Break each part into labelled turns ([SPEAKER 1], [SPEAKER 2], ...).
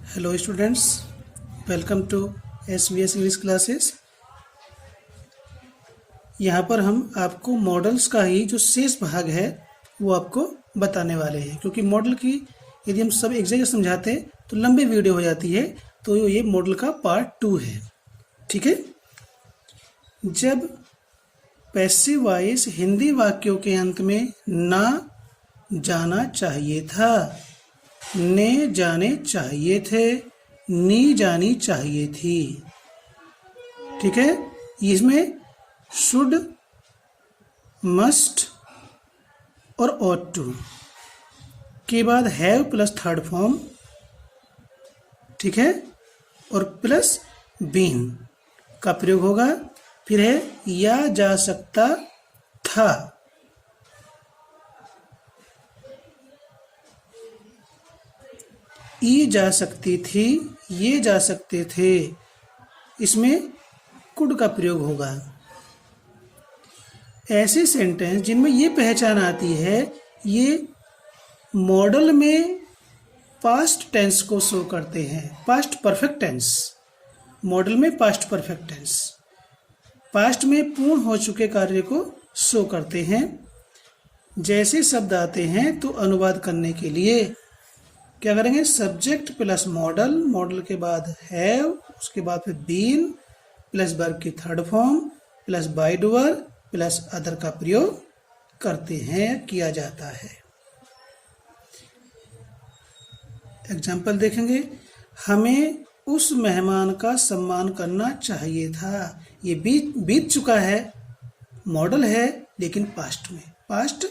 [SPEAKER 1] Hello students, welcome to SVS English classes. यहाँ पर हम आपको मॉडल्स का ही जो शेष भाग है वो आपको बताने वाले हैं, क्योंकि मॉडल की यदि हम सब एक जगह समझाते हैं तो लंबी वीडियो हो जाती है। तो ये मॉडल का पार्ट 2 है। ठीक है। जब पैसिव वॉइस हिंदी वाक्यों के अंत में ना जाना चाहिए था, ने जाने चाहिए थे, नी जानी चाहिए थी। ठीक है। इसमें शुड, मस्ट और ought to के बाद हैव प्लस थर्ड फॉर्म, ठीक है, और प्लस बीन का प्रयोग होगा। फिर है या जा सकता था, ई जा सकती थी, ये जा सकते थे, इसमें कुड का प्रयोग होगा। ऐसे सेंटेंस जिनमें ये पहचान आती है, ये मॉडल में पास्ट टेंस को शो करते हैं। पास्ट परफेक्ट टेंस, मॉडल में पास्ट परफेक्ट टेंस पास्ट में पूर्ण हो चुके कार्य को शो करते हैं। जैसे शब्द आते हैं तो अनुवाद करने के लिए क्या करेंगे, सब्जेक्ट प्लस मॉडल, मॉडल के बाद हैव, उसके बाद फिर बीन प्लस वर्ब की third form plus by doer plus other का प्रयोग करते हैं, किया जाता है। एग्जाम्पल देखेंगे। हमें उस मेहमान का सम्मान करना चाहिए था। ये बीत चुका है, मॉडल है, लेकिन पास्ट में, पास्ट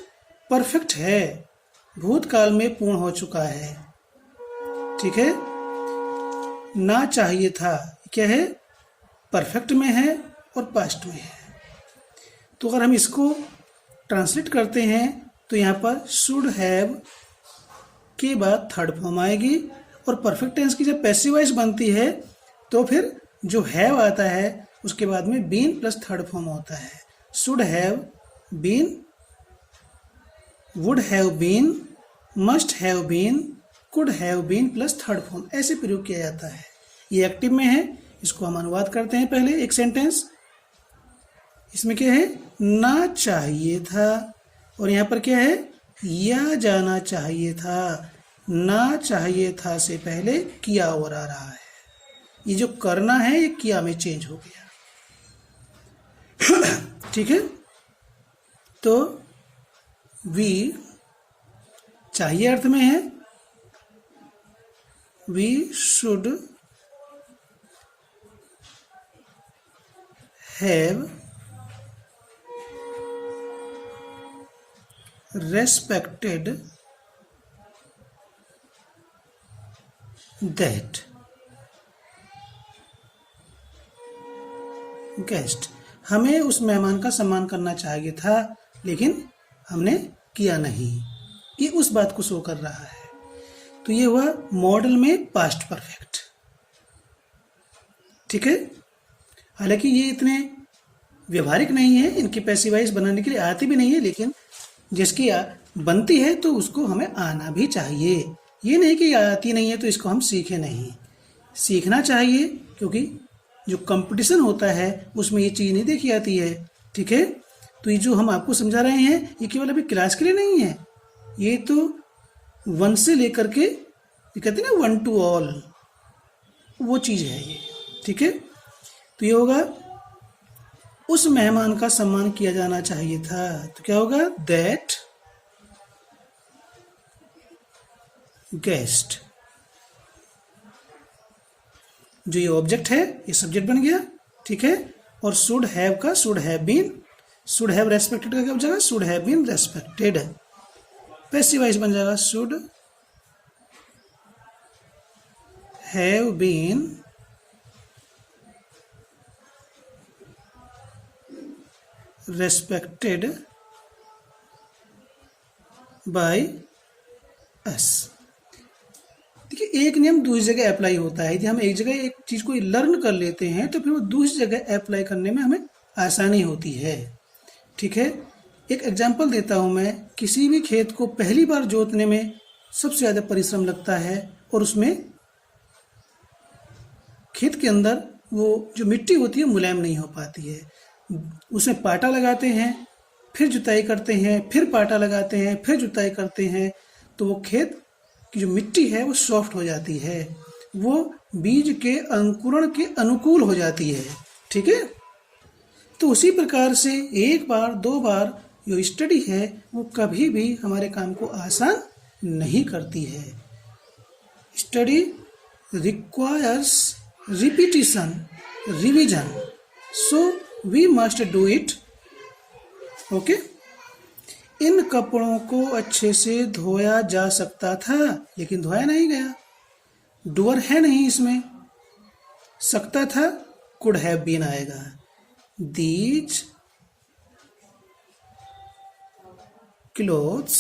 [SPEAKER 1] परफेक्ट है, भूतकाल में पूर्ण हो चुका है। ठीक है। ना चाहिए था क्या है, परफेक्ट में है और पास्ट में है। तो अगर हम इसको ट्रांसलेट करते हैं तो यहाँ पर शुड हैव के बाद थर्ड फॉर्म आएगी, और परफेक्ट टेंस की जब पैसिव वॉइस बनती है तो फिर जो हैव आता है उसके बाद में बीन प्लस थर्ड फॉर्म होता है। Should have been, would have been, must have been, could have been plus third form, ऐसे प्रयोग किया जाता है। ये एक्टिव में है। इसको हम अनुवाद करते हैं। पहले एक सेंटेंस, इसमें क्या है, ना चाहिए था, और यहाँ पर क्या है, या जाना चाहिए था। ना चाहिए था से पहले किया और आ रहा है। ये जो करना है ये किया में चेंज हो गया। ठीक है। तो वी चाहिए अर्थ में है, we should have respected that guest। हमें उस मेहमान का सम्मान करना चाहिए था, लेकिन हमने किया नहीं। ये उस बात को शो कर रहा है। तो ये हुआ मॉडल में पास्ट परफेक्ट। ठीक है। हालांकि ये इतने व्यवहारिक नहीं है, इनकी पैसिव वॉइस बनाने के लिए आती भी नहीं है, लेकिन जिसकी बनती है तो उसको हमें आना भी चाहिए। ये नहीं कि आती नहीं है तो इसको हम सीखें नहीं, सीखना चाहिए, क्योंकि जो कंपटीशन होता है उसमें ये चीज़ नहीं देखी जाती है। ठीक है। तो ये जो हम आपको समझा रहे हैं ये केवल अभी क्लास के लिए नहीं है, ये तो 1 से लेकर के, ये कहते हैं ना 1 to all, वो चीज़ है ये। ठीक है। तो ये होगा उस मेहमान का सम्मान किया जाना चाहिए था। तो क्या होगा, दैट गेस्ट। जो ये ऑब्जेक्ट है ये सब्जेक्ट बन गया। ठीक है। और शुड हैव का should have been, should have respected का क्या हो जाएगा, should have been respected. Passive voice बन जाएगा should have been respected by us। देखिए, एक नियम दूसरी जगह अप्लाई होता है। यदि हम एक जगह एक चीज को लर्न कर लेते हैं तो फिर वो दूसरी जगह अप्लाई करने में हमें आसानी होती है। ठीक है। एक एग्जांपल देता हूं मैं। किसी भी खेत को पहली बार जोतने में सबसे ज्यादा परिश्रम लगता है और उसमें खेत के अंदर वो जो मिट्टी होती है मुलायम नहीं हो पाती है, उसमें पाटा लगाते हैं, फिर जुताई करते हैं, फिर पाटा लगाते हैं, फिर जुताई करते हैं, तो वो खेत की जो मिट्टी है वो सॉफ्ट हो जाती है, वो बीज के अंकुरण के अनुकूल हो जाती है। ठीक है, तो उसी प्रकार से एक बार दो बार जो स्टडी है वो कभी भी हमारे काम को आसान नहीं करती है। Study requires repetition, revision, so we must do it. Okay, इन कपड़ों को अच्छे से धोया जा सकता था लेकिन धोया नहीं गया, डूअर है नहीं इसमें, सकता था कुड हैव बीन आएगा। These clothes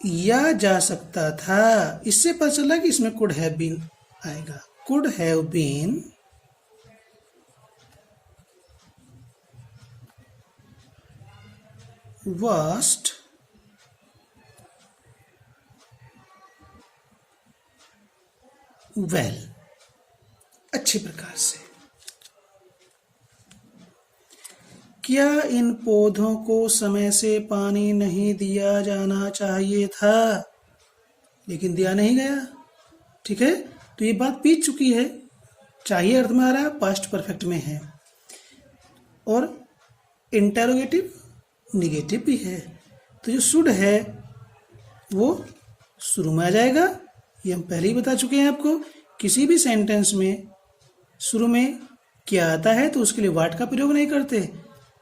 [SPEAKER 1] या जा सकता था, इससे पता चला कि इसमें कुड हैव बीन आएगा। Could have been washed well, अच्छी प्रकार से। क्या इन पौधों को समय से पानी नहीं दिया जाना चाहिए था, लेकिन दिया नहीं गया। ठीक है, तो ये बात बीत चुकी है, चाहिए अर्थ में आ रहा है, पास्ट परफेक्ट में है, और इंटेरोगेटिव निगेटिव भी है, तो जो शुड है वो शुरू में आ जाएगा। ये हम पहले ही बता चुके हैं आपको, किसी भी सेंटेंस में शुरू में क्या आता है तो उसके लिए वाट का प्रयोग नहीं करते,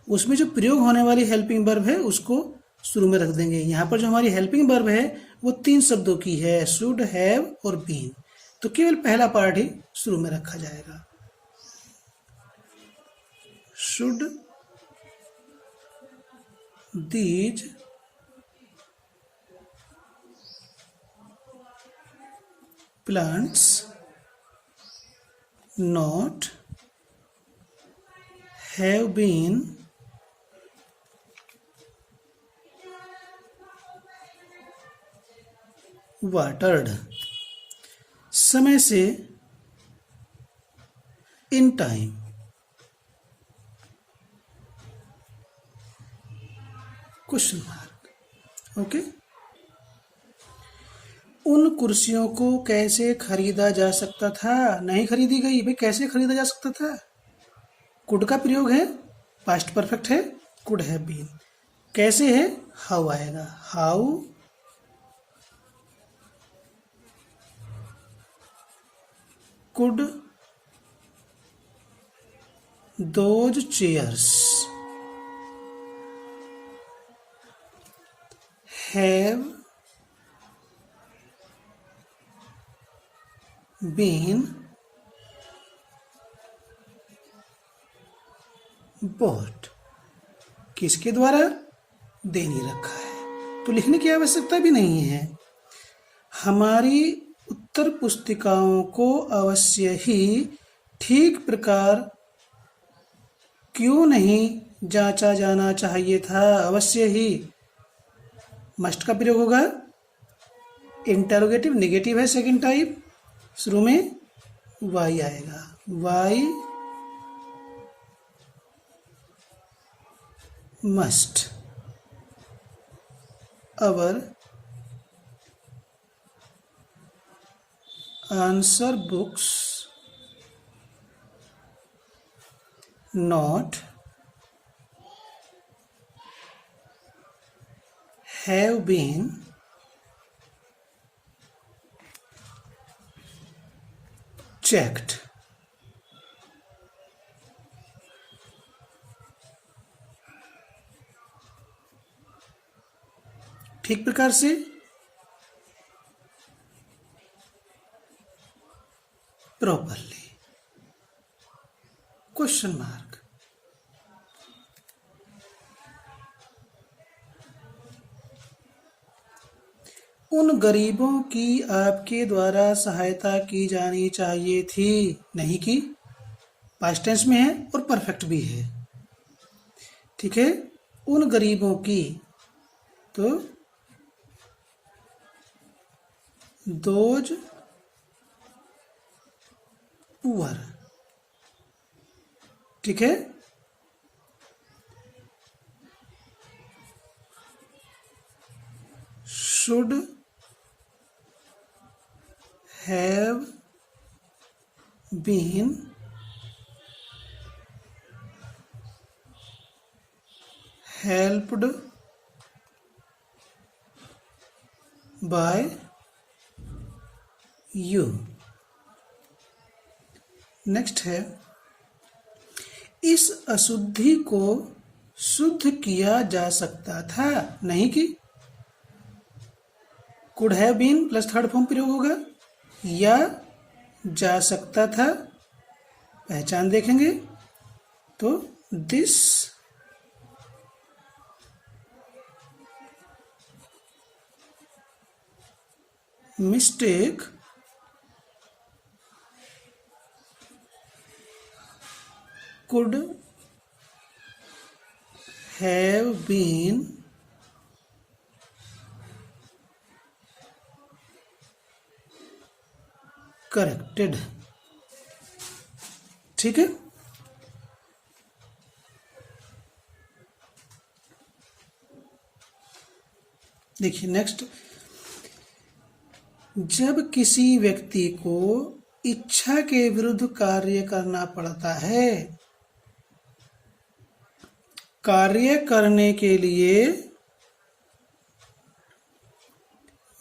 [SPEAKER 1] उसमें जो प्रयोग होने वाली हेल्पिंग वर्ब है उसको शुरू में रख देंगे। यहाँ पर जो हमारी हेल्पिंग वर्ब है वो 3 शब्दों की है, शुड, हैव और बीन, तो केवल पहला पार्ट ही शुरू में रखा जाएगा। Should these plants not have been watered समय से, in time, question mark. Okay, उन कुर्सियों को कैसे खरीदा जा सकता था, नहीं खरीदी गई, भाई कैसे खरीदा जा सकता था, कुड का प्रयोग है, पास्ट परफेक्ट है, कुड हैव बीन, कैसे है, हाउ आएगा, how could those chairs have been bought, किसके द्वारा, दे नहीं रखा है तो लिखने की आवश्यकता भी नहीं है। हमारी उत्तर पुस्तिकाओं को अवश्य ही ठीक प्रकार क्यों नहीं जांचा जाना चाहिए था, अवश्य ही मस्ट का प्रयोग होगा, इंटरोगेटिव निगेटिव है सेकंड टाइप, शुरू में वाई आएगा, why must our answer books not have been checked। ठीक प्रकार से प्रॉपरली, क्वेश्चन मार्क। उन गरीबों की आपके द्वारा सहायता की जानी चाहिए थी, नहीं की, पास्ट टेंस में है और परफेक्ट भी है। ठीक है, उन गरीबों की, तो दोज पुअर, ठीक है। Should have been helped by you. Next है, इस अशुद्धि को शुद्ध किया जा सकता था, नहीं कि could have been plus third form प्रयोग होगा, या जा सकता था। पहचान देखेंगे तो this mistake could have been corrected, ठीक है। देखिए नेक्स्ट, जब किसी व्यक्ति को इच्छा के विरुद्ध कार्य करना पड़ता है, कार्य करने के लिए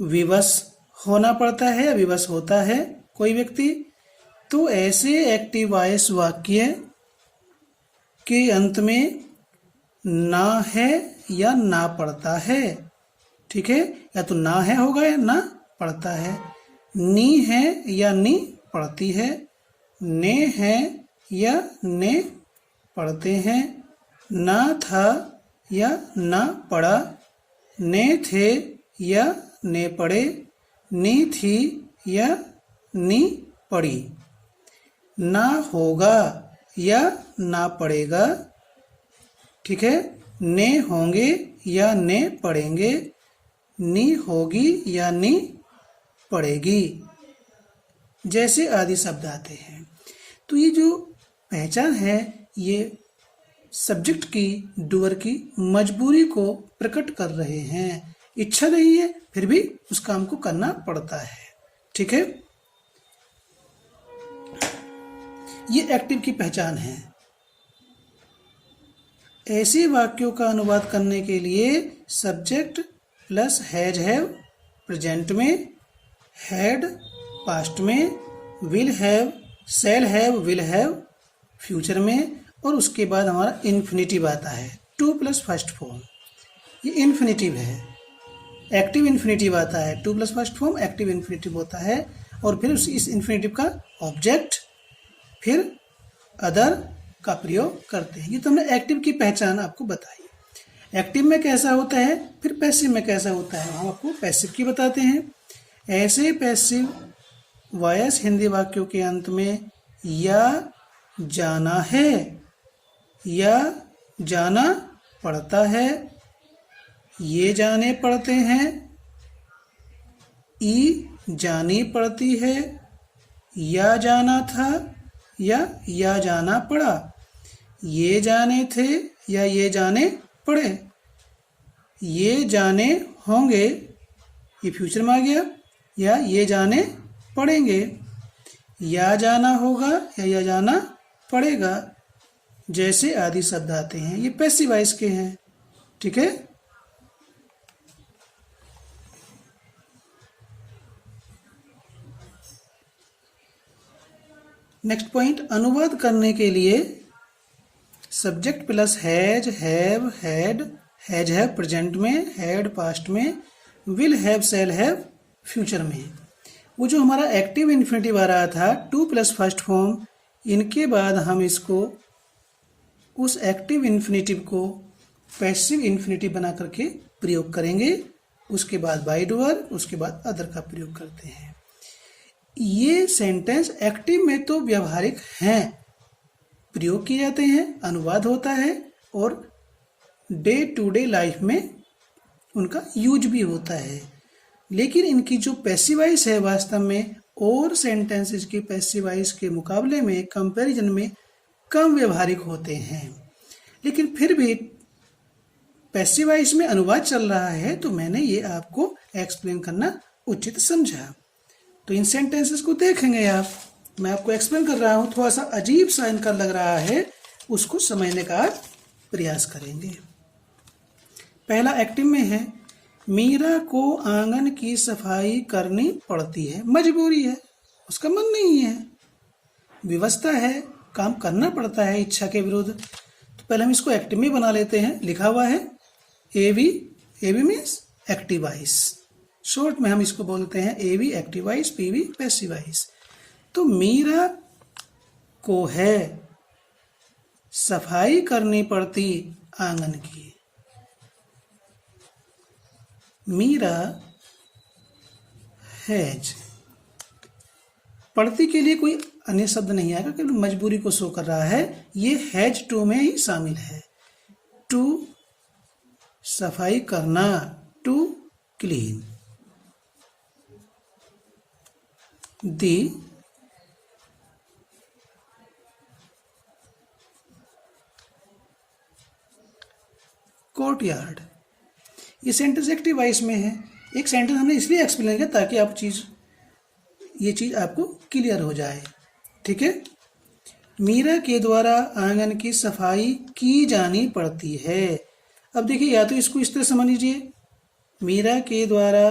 [SPEAKER 1] विवश होना पड़ता है, विवश होता है कोई व्यक्ति, तो ऐसे एक्टिव वॉइस वाक्य के अंत में ना है या ना पड़ता है, ठीक है। या तो ना है होगा या ना पड़ता है, नी है या नी पड़ती है, ने है या ने पढ़ते हैं, ना था या ना पढ़ा, ने थे या ने पढ़े, नी थी या नी पढ़ी, ना होगा या ना पढ़ेगा, ठीक है। ने होंगे या ने पढ़ेंगे, नी होगी या नी पढ़ेगी, जैसे आदि शब्द आते हैं। तो ये जो पहचान है, ये सब्जेक्ट की, डूअर की मजबूरी को प्रकट कर रहे हैं। इच्छा नहीं है फिर भी उस काम को करना पड़ता है, ठीक है। ये एक्टिव की पहचान है। ऐसे वाक्यों का अनुवाद करने के लिए subject plus has have present में, हैड पास्ट में, will have shall have will have future में, और उसके बाद हमारा इन्फिनिटिव आता है, टू प्लस फर्स्ट फॉर्म। ये इन्फिनिटिव है, एक्टिव इन्फिनिटिव आता है, two plus first form active infinitive होता है। और फिर इस इन्फिनिटिव का ऑब्जेक्ट, फिर अदर का प्रयोग करते हैं। ये तो हमने एक्टिव की पहचान आपको बताई। एक्टिव में कैसा होता है, फिर पैसिव में कैसा होता है, हम आपको पैसिव की बताते हैं। ऐसे पैसिव वॉइस हिंदी वाक्यों के अंत में या जाना है या जाना पड़ता है, ये जाने पड़ते हैं, ई जानी पड़ती है, या जाना था या जाना पड़ा, ये जाने थे या ये जाने पड़े, ये जाने होंगे, ये फ्यूचर में आ गया, या ये जाने पड़ेंगे, या जाना होगा या जाना पड़ेगा, जैसे आदि शब्द आते हैं। ये पैसिव वॉइस के हैं, ठीक है। नेक्स्ट पॉइंट, अनुवाद करने के लिए subject plus has have had, has have present में, हैड पास्ट में, will have shall have future में। वो जो हमारा एक्टिव इन्फिनिटिव आ रहा था, टू प्लस फर्स्ट फॉर्म, इनके बाद हम इसको, उस एक्टिव इन्फिनिटिव को पैसिव इन्फिनिटिव बना करके प्रयोग करेंगे। उसके बाद बाय डूअर, उसके बाद अदर का प्रयोग करते हैं। ये सेंटेंस एक्टिव में तो व्यवहारिक हैं, प्रयोग किए जाते हैं, अनुवाद होता है, और डे टू डे लाइफ में उनका यूज भी होता है। लेकिन इनकी जो पैसिव वॉइस है वास्तव में और सेंटेंसेस की पैसिव वॉइस के मुकाबले में, कंपैरिजन में कम व्यवहारिक होते हैं। लेकिन फिर भी पैसिव वॉइस में अनुवाद चल रहा है तो मैंने ये आपको एक्सप्लेन करना उचित समझा। तो इन सेंटेंसेस को देखेंगे आप, मैं आपको एक्सप्लेन कर रहा हूँ, थोड़ा सा अजीब सा इनका लग रहा है, उसको समझने का आप प्रयास करेंगे। पहला एक्टिव में है, मीरा को आंगन की सफाई करनी पड़ती है, मजबूरी है, उसका मन नहीं है। व्यवस्था है, काम करना पड़ता है इच्छा के विरुद्ध। तो पहले हम इसको एक्टिव में बना लेते हैं। लिखा हुआ है AV, AV means active voice, short में हम इसको बोलते हैं AV active voice, PV passive voice. तो मीरा को है सफाई करनी पड़ती आंगन की। मीरा हैज, पड़ती के लिए कोई अन्य शब्द नहीं आएगा, केवल मजबूरी को शो कर रहा है। ये हैज टू में ही शामिल है। टू सफाई करना, टू क्लीन। दी कोर्टयार्ड, ये सेंटेंस एक्टिव वॉइस में है। एक सेंटेंस हमने इसलिए एक्सप्लेन किया ताकि आप ये चीज आपको क्लियर हो जाए। ठीक है, मीरा के द्वारा आंगन की सफाई की जानी पड़ती है। अब देखिए, या तो इसको इस तरह समझ लीजिए, मीरा के द्वारा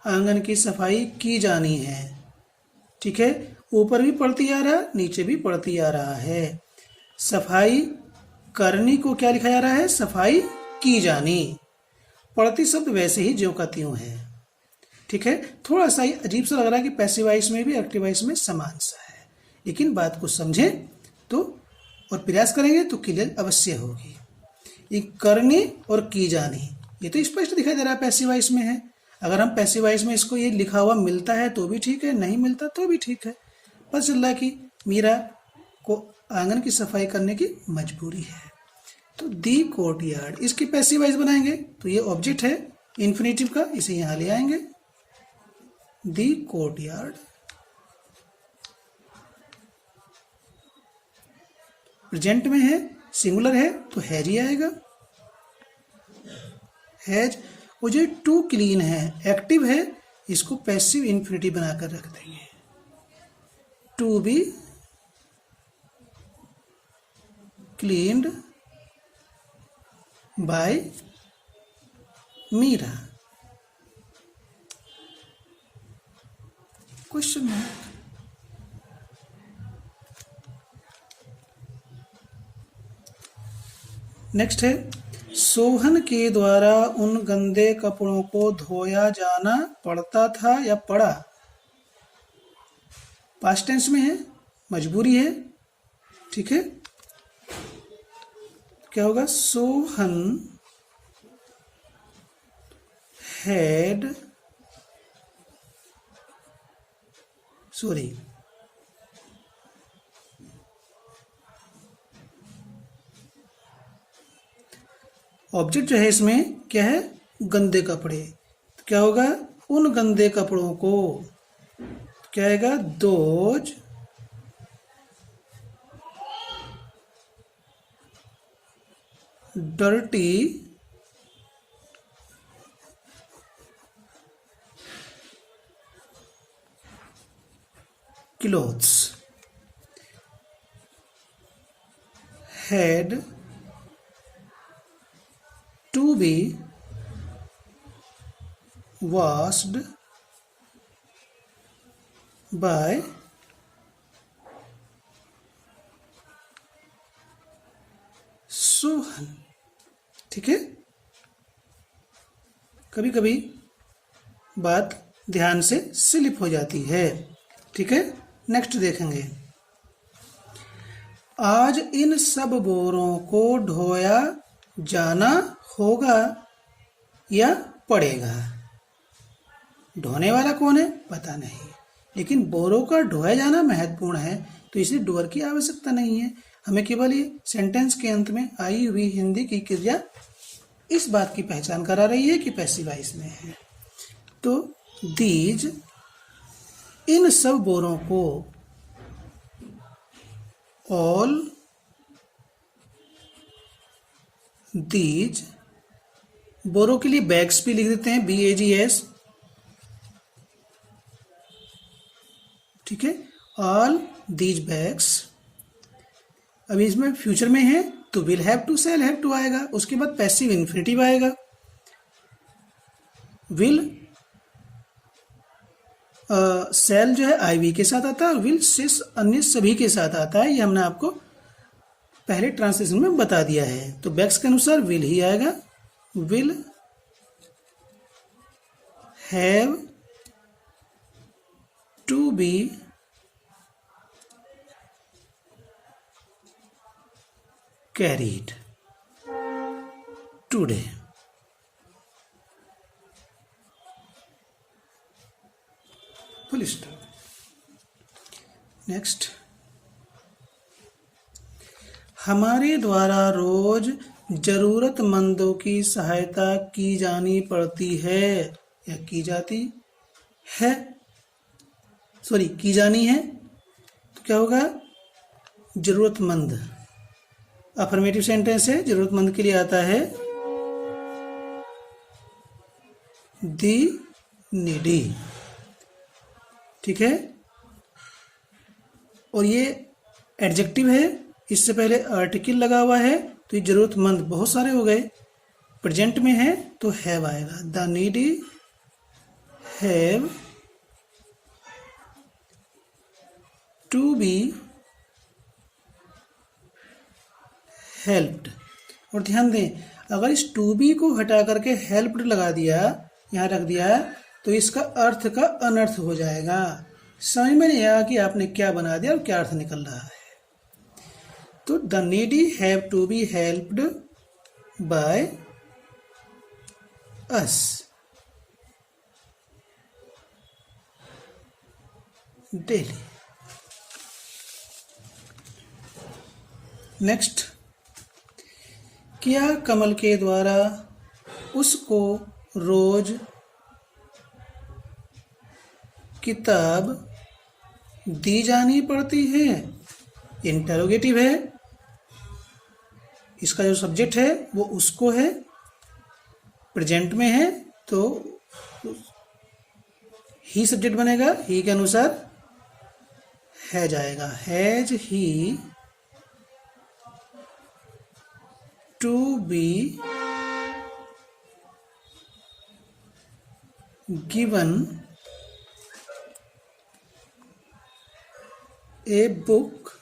[SPEAKER 1] आंगन की सफाई की जानी है। ठीक है, ऊपर भी पड़ती आ रहा, नीचे भी पड़ती आ रहा है। सफाई करनी को क्या लिखा जा रहा है, सफाई की जानी। पड़ती शब्द वैसे ही ज्यों का त्यों है। ठीक है, थोड़ा सा ही अजीब सा लग रहा है कि पैसिव वॉइस में भी एक्टिव वॉइस में समान सा है, लेकिन बात को समझें तो और प्रयास करेंगे तो क्लियर अवश्य होगी। ये करनी और की जानी, ये तो स्पष्ट दिखाई दे रहा है पैसिव वॉइस में है। अगर हम पैसिव वॉइस में इसको ये लिखा हुआ मिलता है तो भी ठीक है, नहीं मिलता तो भी ठीक है। पता चल रहा है कि मीरा को आंगन की सफाई करने की मजबूरी है। तो दी कोर्टयार्ड, इसकी पैसिव वॉइस बनाएंगे तो ये ऑब्जेक्ट है इन्फिनेटिव का, इसे यहां ले आएंगे। दी कोर्टयार्ड, प्रेजेंट में है, सिंगुलर है तो हैज ही आएगा, हैज। और जो टू क्लीन है, एक्टिव है, इसको पैसिव इन्फिनेटिव बनाकर रख देंगे, to be cleaned by Meera. Question mark. Next है, सोहन के द्वारा उन गंदे कपड़ों को धोया जाना पड़ता था या पड़ा। पास्ट टेंस में है, मजबूरी है। ठीक है, क्या होगा, सोहन हैड, सॉरी, ऑब्जेक्ट जो है इसमें क्या है, गंदे कपड़े। तो क्या होगा, उन गंदे कपड़ों को, क्या आएगा, those dirty clothes had to be washed by Sohan. ठीक है, कभी कभी बात ध्यान से स्लिप हो जाती है। ठीक है, नेक्स्ट देखेंगे, आज इन सब बोरों को ढोया जाना होगा या पड़ेगा। ढोने वाला कौन है पता नहीं, लेकिन बोरों का ढोया जाना महत्वपूर्ण है, तो इसलिए डूअर की आवश्यकता नहीं है। हमें केवल ये सेंटेंस के अंत में आई हुई हिंदी की क्रिया इस बात की पहचान करा रही है कि पैसिव वॉइस में है। तो दीज, इन सब बोरों को, ऑल दीज, बोरों के लिए बैग्स भी लिख देते हैं, BAGS, ठीक है। ऑल दीज बैग्स, अभी इसमें फ्यूचर में है तो will have to, shall have to आएगा, उसके बाद पैसिव इन्फिनिटिव आएगा। विल सेल जो है IV के साथ आता है, और विल से अन्य सभी के साथ आता है, ये हमने आपको पहले ट्रांसलेशन में बता दिया है। तो बैग्स के अनुसार विल ही आएगा, will have to be carried today. Full stop. Next, हमारे द्वारा रोज जरूरतमंदों की सहायता की जानी पड़ती है या की जाती है, सॉरी की जानी है, तो क्या होगा, जरूरतमंद, अफर्मेटिव सेंटेंस है, जरूरतमंद के लिए आता है दी नीडी, ठीक है। और ये एडजेक्टिव है, इससे पहले आर्टिकल लगा हुआ है, तो ये जरूरतमंद बहुत सारे हो गए। प्रेजेंट में है तो हैव आएगा, the needy have to be helped. और ध्यान दें, अगर इस टू बी को हटा करके हेल्प्ड लगा दिया, यहाँ रख दिया, तो इसका अर्थ का अनर्थ हो जाएगा। समझ में नहीं आया कि आपने क्या बना दिया और क्या अर्थ निकल रहा है। तो the needy have to be helped by us daily. Next, क्या कमल के द्वारा उसको रोज किताब दी जानी पड़ती है, इंटरोगेटिव है, इसका जो सब्जेक्ट है वो उसको है, प्रेजेंट में है तो ही सब्जेक्ट बनेगा, ही के अनुसार है जाएगा, has he to be given a book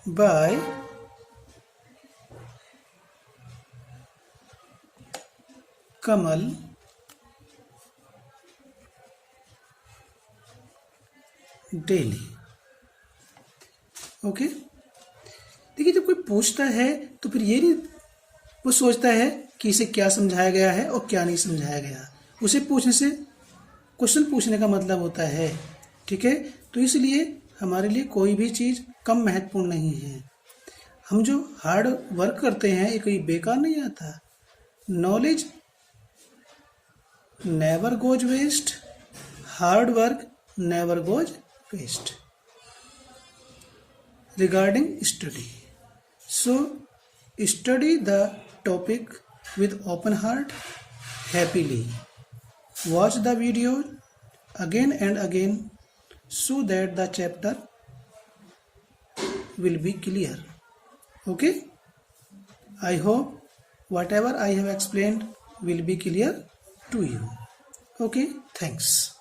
[SPEAKER 1] by Kamal daily। Okay, देखिए जब कोई पूछता है तो फिर ये नहीं वो सोचता है कि इसे क्या समझाया गया है और क्या नहीं समझाया गया, उसे पूछने से क्वेश्चन पूछने का मतलब होता है, ठीक है। तो इसलिए हमारे लिए कोई भी चीज़ कम महत्वपूर्ण नहीं है। हम जो हार्ड वर्क करते हैं ये कोई बेकार नहीं आता। Knowledge never goes waste, hard work never goes waste regarding study. So study the topic with open heart, happily. Watch the video again and again so that the chapter will be clear. Okay? I hope whatever I have explained will be clear to you. Okay? Thanks.